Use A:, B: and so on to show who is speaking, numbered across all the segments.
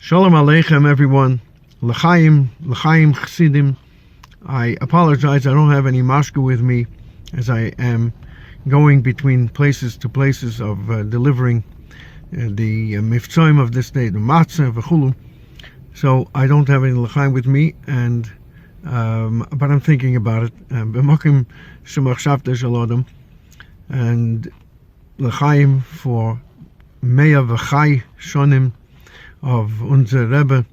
A: Shalom Aleichem, everyone. L'chaim Chassidim. I apologize, I don't have any mashka with me as I am going between places to places of delivering the mifzoim of this day, the matzah, v'chulu. So I don't have any l'chaim with me, and but I'm thinking about it. B'makim shemachshavta shel adam, and l'chaim for meya v'chai shonim of unser Rebbe,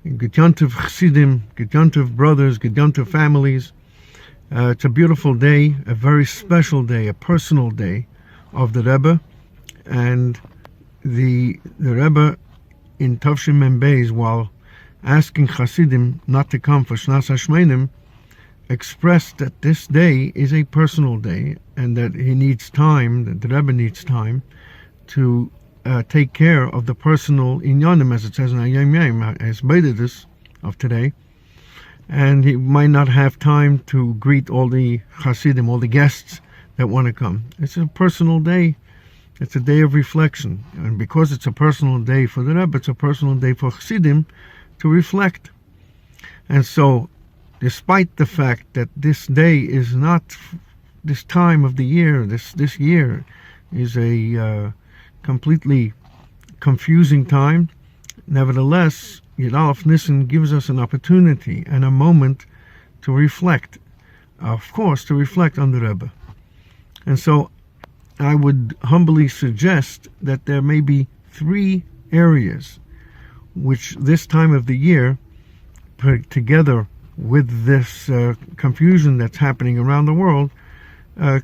A: Gedyantiv Chassidim, Gedyantiv brothers, Gedyantiv families. It's a beautiful day, a very special day, a personal day of the Rebbe, and the Rebbe in Tavshin Mem Beis, while asking Chassidim not to come for Shnas HaShmeinim, expressed that this day is a personal day and that he needs time, that the Rebbe needs time to take care of the personal inyanim, as it says in Hayom Yom, as Beididus of today, and he might not have time to greet all the Hasidim, all the guests that want to come. It's a personal day. It's a day of reflection, and because it's a personal day for the Rebbe, it's a personal day for Hasidim to reflect. And so, despite the fact that this day is not this time of the year, this year is a completely confusing time, nevertheless, Yud Aleph Nissan gives us an opportunity and a moment to reflect, of course, to reflect on the Rebbe. And so I would humbly suggest that there may be three areas which this time of the year, together with this confusion that's happening around the world,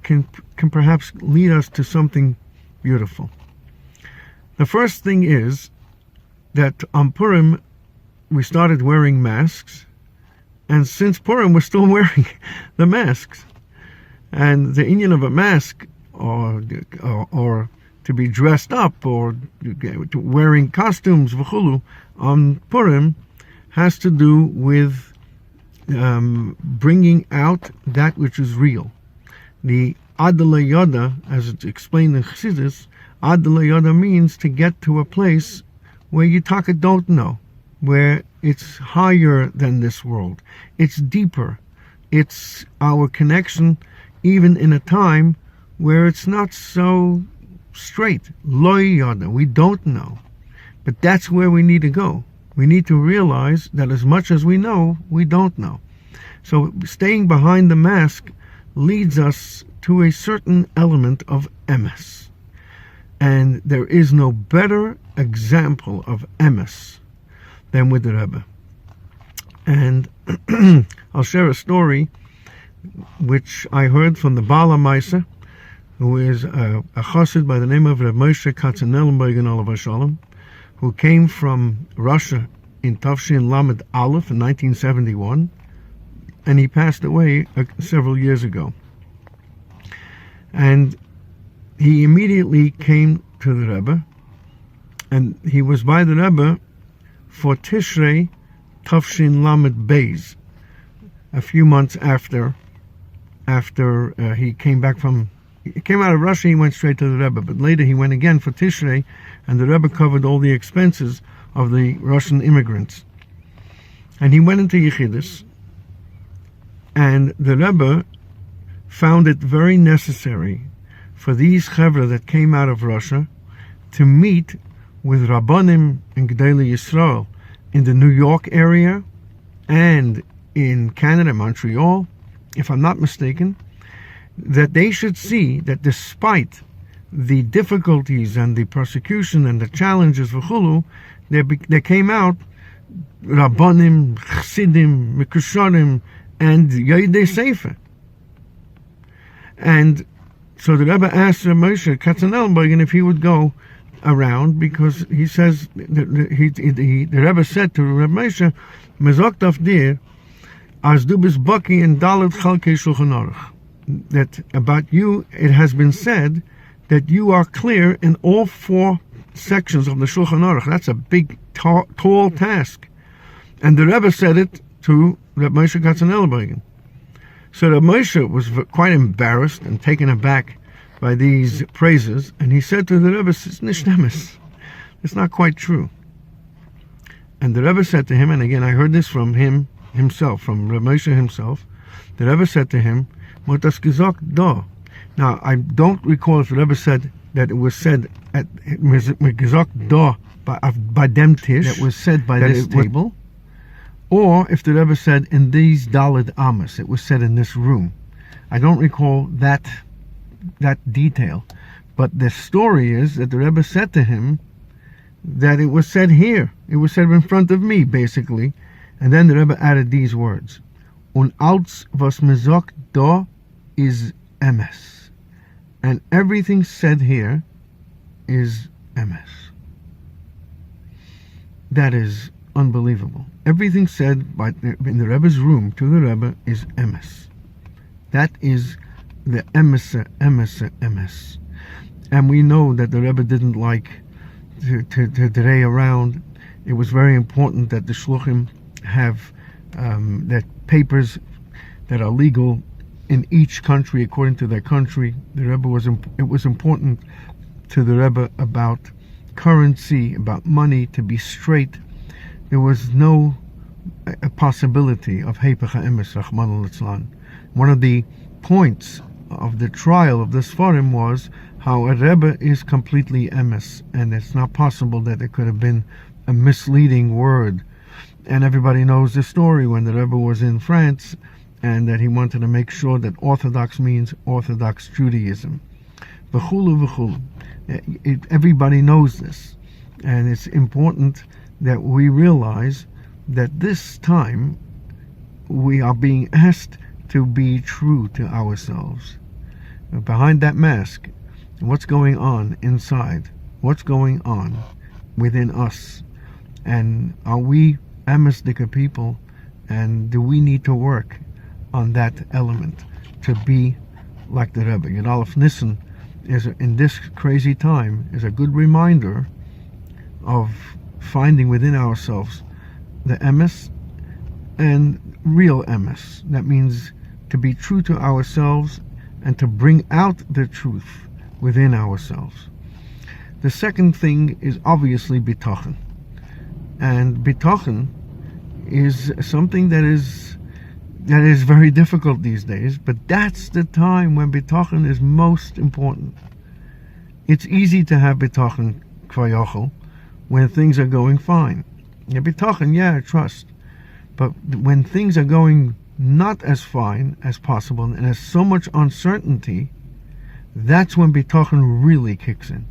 A: can perhaps lead us to something beautiful. The first thing is that on Purim we started wearing masks, and since Purim we're still wearing the masks. And the inyan of a mask, or to be dressed up, or wearing costumes v'chulu on Purim, has to do with bringing out that which is real. The Adla Yoda, as it's explained in Chassidus, Adla Yoda means to get to a place where you don't know, where it's higher than this world. It's deeper. It's our connection even in a time where it's not so straight. Lo Yoda, we don't know. But that's where we need to go. We need to realize that as much as we know, we don't know. So staying behind the mask leads us to a certain element of emes. And there is no better example of emes than with the Rebbe. And I'll share a story which I heard from the Baal HaMaisa, who is a chassid by the name of Reb Moshe Katzenellenbergen Olav Shalom, who came from Russia in Tavshin Lamed Aleph in 1971, and he passed away several years ago. And he immediately came to the Rebbe, and he was by the Rebbe for Tishrei Tavshin Lamed Beis, a few months after he came out of Russia. He went straight to the Rebbe, but later he went again for Tishrei, and the Rebbe covered all the expenses of the Russian immigrants. And he went into Yechidus, and the Rebbe found it very necessary for these chevra that came out of Russia to meet with Rabbanim and G'dei Yisrael in the New York area and in Canada, Montreal, if I'm not mistaken, that they should see that despite the difficulties and the persecution and the challenges for Chulu, there came out Rabbanim, Chassidim, Mikusharim, and Yodei Sefer. And so the Rebbe asked Moshe Katzenellenbergen if he would go around, because he says, the Rebbe said to Rebbe Moshe, Mezok auf dir, as du bist baki in Dalet Chalkei Shulchan Aruch, that about you it has been said that you are clear in all four sections of the Shulchan Aruch. That's a big, tall task. And the Rebbe said it to Rebbe Moshe Katzenellenbergen. So Rebbe Moshe was quite embarrassed and taken aback by these praises, and he said to the Rebbe, "It's nicht emes. It's not quite true." And the Rebbe said to him, and again I heard this from himself, from Rabbi Moshe himself, the Rebbe said to him, "What das gesagt da?" Now I don't recall if the Rebbe said that it was said at gesagt da by dem Tish,
B: that was said by this table,
A: or if the Rebbe said in these Daled Amos, it was said in this room. I don't recall that detail, but the story is that the Rebbe said to him that it was said here. It was said in front of me, basically. And then the Rebbe added these words: "Und als was me sagt da is emes." And everything said here is emes. That is unbelievable. Everything said in the Rebbe's room to the Rebbe is emes. That is the emes. And we know that the Rebbe didn't like to delay around. It was very important that the shluchim have that papers that are legal in each country according to their country. The Rebbe it was important to the Rebbe about currency, about money, to be straight. There was no possibility of heipach ha'emes, Rahman al-Islan. One of the points of the trial of this forum was how a Rebbe is completely emes, and it's not possible that there could have been a misleading word. And everybody knows the story when the Rebbe was in France and that he wanted to make sure that Orthodox means Orthodox Judaism. V'chulu v'chulu. Everybody knows this, and it's important that we realize that this time we are being asked to be true to ourselves. Behind that mask, what's going on inside? What's going on within us? And are we Amesdika people? And do we need to work on that element to be like the Rebbe? Yud Aleph Nissan is, in this crazy time, is a good reminder of finding within ourselves the emes and real emes. That means to be true to ourselves and to bring out the truth within ourselves. The second thing is obviously bitachon. And bitachon is something that is very difficult these days, but that's the time when bitachon is most important. It's easy to have bitachon kvayochel when things are going fine. Yeah, bitachon, yeah, trust. But when things are going not as fine as possible and there's so much uncertainty, that's when bitachon really kicks in.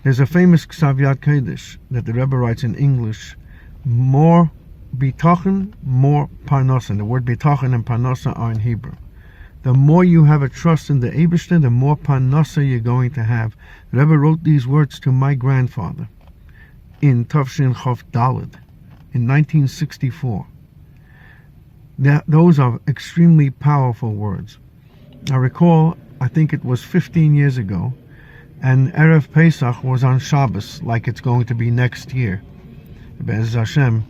A: There's a famous Ksaviyat Kodesh that the Rebbe writes in English: more bitachon, more parnasa. The word bitachon and parnasa are in Hebrew. The more you have a trust in the Eibishter, the more parnasa you're going to have. The Rebbe wrote these words to my grandfather in Tavshin Chof Daled in 1964. Those are extremely powerful words. I recall, I think it was 15 years ago, and Erev Pesach was on Shabbos, like it's going to be next year. Be'ez Hashem,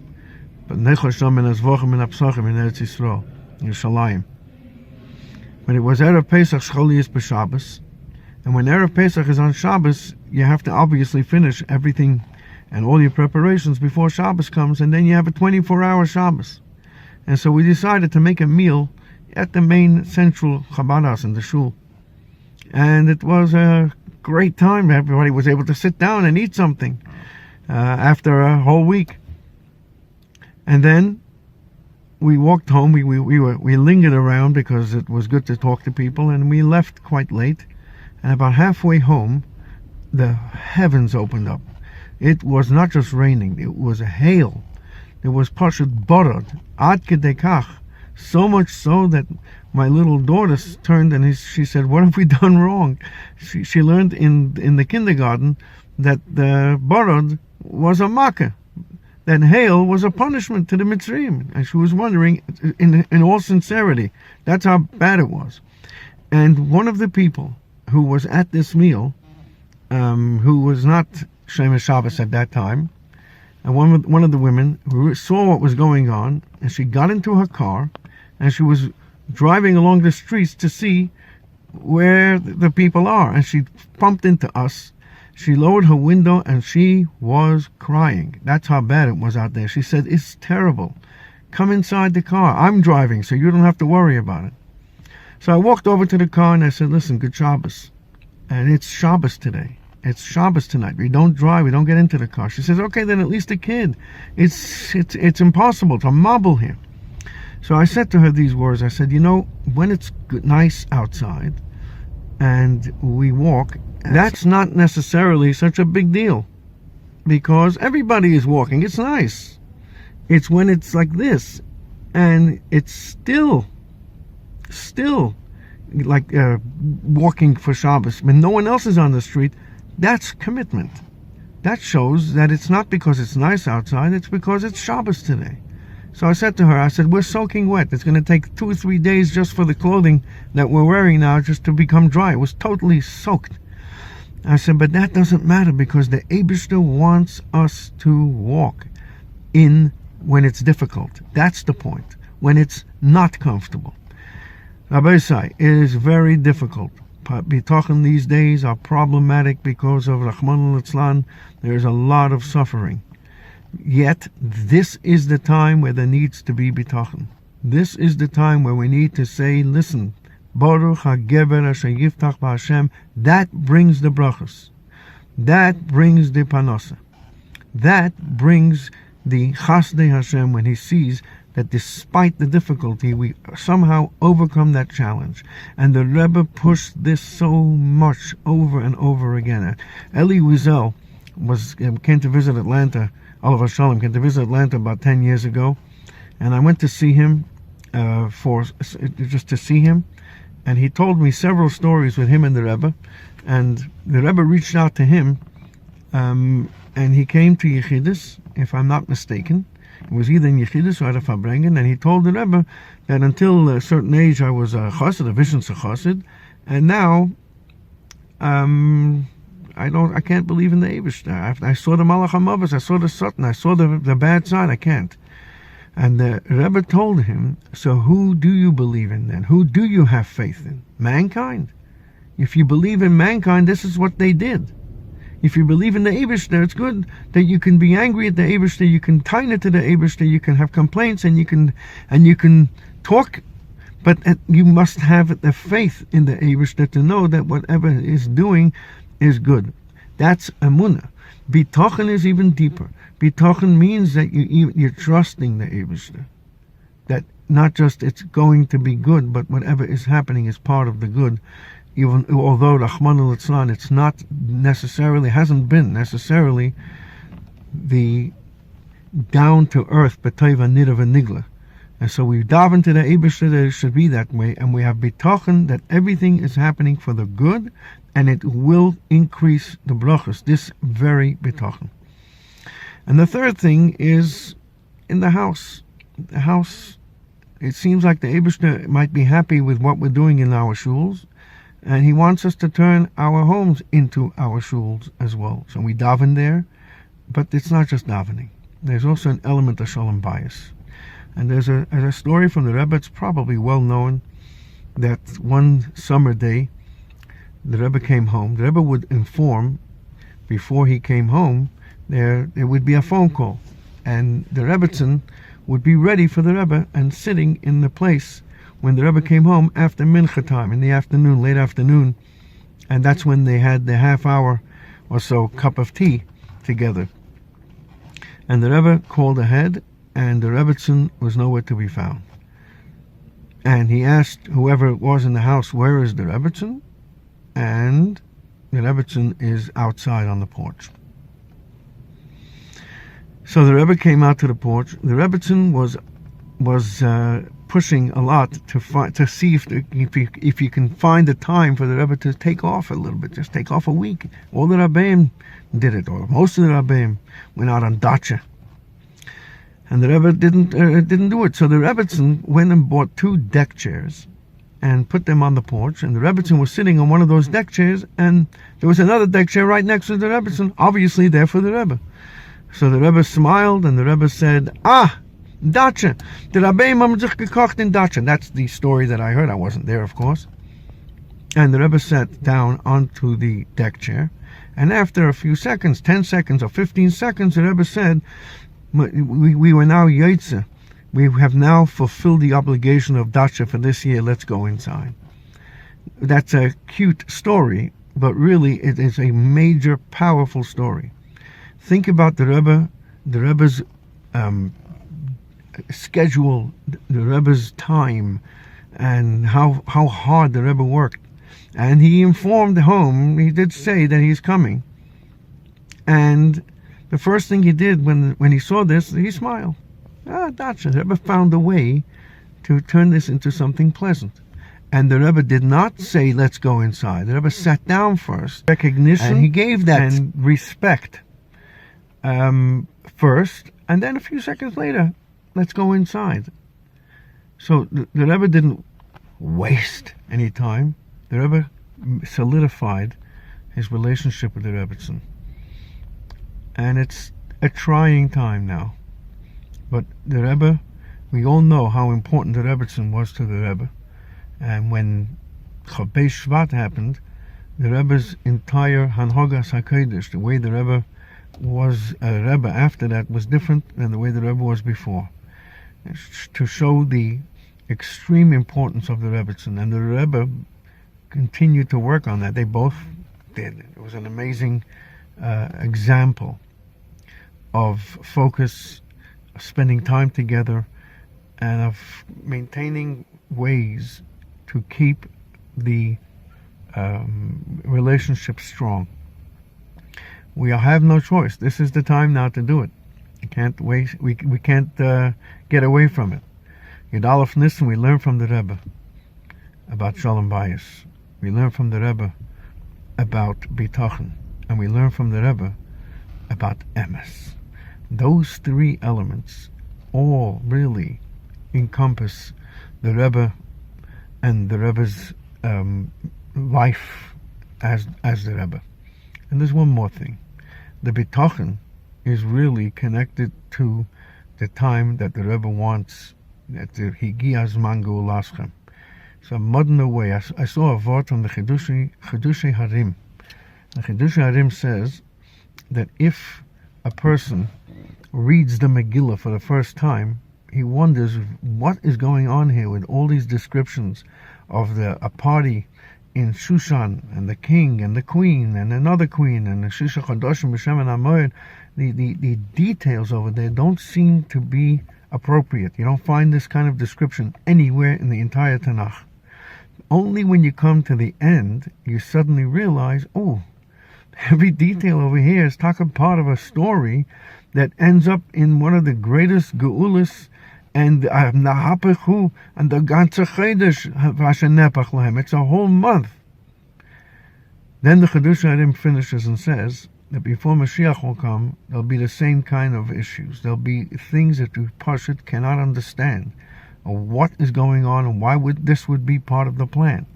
A: but Nechasham and Azvochem and Apsachim in Eretz Yisrael, Yerushalayim. But it was Erev Pesach Shcholius B'Shabbos, and when Erev Pesach is on Shabbos, you have to obviously finish everything and all your preparations before Shabbos comes, and then you have a 24-hour Shabbos. And so we decided to make a meal at the main central Chabad house in the shul. And it was a great time. Everybody was able to sit down and eat something after a whole week. And then we walked home. We lingered around because it was good to talk to people, and we left quite late. And about halfway home, the heavens opened up. It was not just raining, it was hail. It was pashut borod, ad kedei kach, so much so that my little daughter turned and she said, "What have we done wrong?" She learned in the kindergarten that the borod was a makkah, that hail was a punishment to the Mitzrayim, and she was wondering, in all sincerity, that's how bad it was. And one of the people who was at this meal, who was not Shemesh Shabbos at that time, and one of the women who saw what was going on, and she got into her car, and she was driving along the streets to see where the people are, and she bumped into us. She lowered her window and she was crying. That's how bad it was out there. She said, it's terrible. Come inside the car. I'm driving, so you don't have to worry about it. So I walked over to the car and I said, listen, good Shabbos. And it's Shabbos today. It's Shabbos tonight. We don't drive. We don't get into the car. She says, okay, then at least a kid. It's impossible to mobble here. So I said to her these words. I said, when it's good, nice outside and we walk, that's not necessarily such a big deal because everybody is walking. It's nice. It's when it's like this and it's still like walking for Shabbos when no one else is on the street. That's commitment. That shows that it's not because it's nice outside, it's because it's Shabbos today. So I said to her, we're soaking wet. It's going to take 2 or 3 days just for the clothing that we're wearing now just to become dry. It was totally soaked. I said, but that doesn't matter because the Eibishter wants us to walk in when it's difficult. That's the point. When it's not comfortable. Rabbi say, it is very difficult. Bitachon these days are problematic because of Rahman al-Itzlan. There is a lot of suffering. Yet, this is the time where there needs to be bitachon. This is the time where we need to say, listen, Baruch HaGever Asher Yiftach B'Hashem, that brings the brachos. That brings the panosa. That brings the chasdei Hashem when he sees that despite the difficulty, we somehow overcome that challenge. And the Rebbe pushed this so much over and over again. Eli Wiesel came to visit Atlanta. Oliver Shalom came to visit Atlanta about 10 years ago, and I went to see him just to see him, and he told me several stories with him and the Rebbe, and the Rebbe reached out to him, and he came to Yechidus, if I'm not mistaken. It was either in Yechidus or at Farbrengen, and he told the Rebbe that until a certain age I was a chassid, a vision's a chassid, and now I can't believe in the Eibishter. I saw the Malach HaMavos, I saw the Satan, I saw the bad side, I can't. And the Rebbe told him, so who do you believe in then? Who do you have faith in? Mankind. If you believe in mankind, this is what they did. If you believe in the Eibishter, it's good that you can be angry at the Eibishter, you can tine it to the Eibishter, you can have complaints, and you can talk, but you must have the faith in the Eibishter to know that whatever is doing is good. That's emunah. Bitachon is even deeper. Bitachon means that you're trusting the Eibishter. That not just it's going to be good, but whatever is happening is part of the good. Even although Rahman al-Itzlan, it's not necessarily, hasn't been necessarily the down to earth b'teiva nidav and nigla. And so we dive into the Eibishter that it should be that way, and we have bitachon that everything is happening for the good, and it will increase the brachos. This very bitachon. And the third thing is in the house. The house. It seems like the Eibishter might be happy with what we're doing in our shuls, and he wants us to turn our homes into our shuls as well. So we daven there, but it's not just davening. There's also an element of shalom bayis. And there's a story from the Rebbe, it's probably well known, that one summer day, the Rebbe came home. The Rebbe would inform, before he came home, there would be a phone call. And the Rebbetzin would be ready for the Rebbe and sitting in the place when the Rebbe came home after mincha time, in the afternoon, late afternoon. And that's when they had the half hour or so cup of tea together. And the Rebbe called ahead, and the Rebbetzin was nowhere to be found. And he asked whoever it was in the house, where is the Rebbetzin? And the Rebbetzin is outside on the porch. So the Rebbe came out to the porch. The Rebbetzin was pushing a lot to see if you can find the time for the Rebbe to take off a little bit, just take off a week. All the Rabbeim did it, or most of the Rabbeim went out on dacha. And the Rebbe didn't do it. So the Rebbetzin went and bought 2 deck chairs and put them on the porch. And the Rebbetzin was sitting on one of those deck chairs, and there was another deck chair right next to the Rebbetzin, obviously there for the Rebbe. So the Rebbe smiled, and the Rebbe said, dacha. The Rabbeim haben sich gekocht in dacha. That's the story that I heard. I wasn't there, of course. And the Rebbe sat down onto the deck chair, And after a few seconds, 10 seconds or 15 seconds, the Rebbe said, we were now Yotze. We have now fulfilled the obligation of Dacha for this year. Let's go inside. That's a cute story, but really it is a major, powerful story. Think about the Rebbe's schedule, the Rebbe's time, and how hard the Rebbe worked. And he informed home, he did say that he's coming. And the first thing he did when he saw this, he smiled. Dacha, the Rebbe found a way to turn this into something pleasant. And the Rebbe did not say, let's go inside. The Rebbe sat down first. Recognition. And he gave that and respect first. And then a few seconds later, let's go inside. So the Rebbe didn't waste any time. The Rebbe solidified his relationship with the Rebbetzin. And it's a trying time now. But the Rebbe, we all know how important the Rebbetzin was to the Rebbe. And when Chodesh Shvat happened, the Rebbe's entire Hanhogas HaKodesh, the way the Rebbe was a Rebbe after that, was different than the way the Rebbe was before. To show the extreme importance of the Rebbetzin. And the Rebbe continued to work on that. They both did. It was an amazing example of focus, of spending time together, and of maintaining ways to keep the relationship strong. We have no choice. This is the time now to do it. You can't waste. We can't get away from it. Yud Aleph Nissan, we learn from the Rebbe about Shalom Bayis. We learn from the Rebbe about Bitachon, and we learn from the Rebbe about Emes. Those three elements all really encompass the Rebbe and the Rebbe's life as the Rebbe. And there's one more thing. The Bitachon is really connected to the time that the Rebbe wants, that the Higias Mangu Laschem. So modern way, I saw a word from the Chidushei Harim. The Chidushei Harim says that if a person reads the Megillah for the first time, he wonders what is going on here with all these descriptions of a party in Shushan, and the king and the queen and another queen and the Shisha Chodoshim B'Shem and Amoed. The details over there don't seem to be appropriate. You don't find this kind of description anywhere in the entire Tanakh. Only when you come to the end, you suddenly realize, oh, every detail over here is talking part of a story that ends up in one of the greatest Geulas and Nahapechu and the ganze Chodesh Vashenepach Lahem. It's a whole month. Then the Chidushei Harim finishes and says that before Mashiach will come, there'll be the same kind of issues. There'll be things that you Pashut cannot understand, or what is going on, and why this would be part of the plan.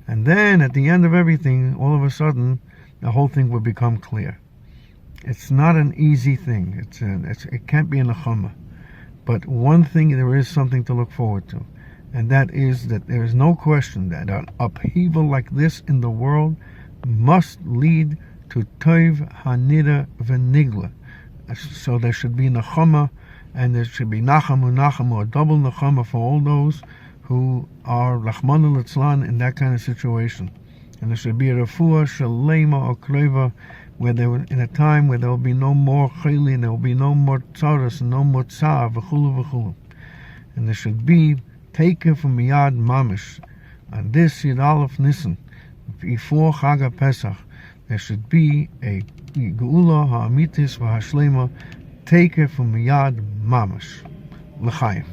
A: And then at the end of everything, all of a sudden, the whole thing will become clear. It's not an easy thing. It can't be a nechama. But one thing, there is something to look forward to, and that is that there is no question that an upheaval like this in the world must lead to Tov Hanira V'Nigla. So there should be nechama, and there should be nacham, or double nechama for all those who are Rachmana Litzlan in that kind of situation. And there should be a refuah shalema or kreva, where there in a time where there will be no more chayli, and there will be no more tzaras and no more tzar, v'chulu v'chulu. And there should be taken from miyad mamish. On this Yud Aleph Nissan, before Chag Pesach, there should be a geula ha'amitis v'hashlema taken from miyad mamish. L'chaim.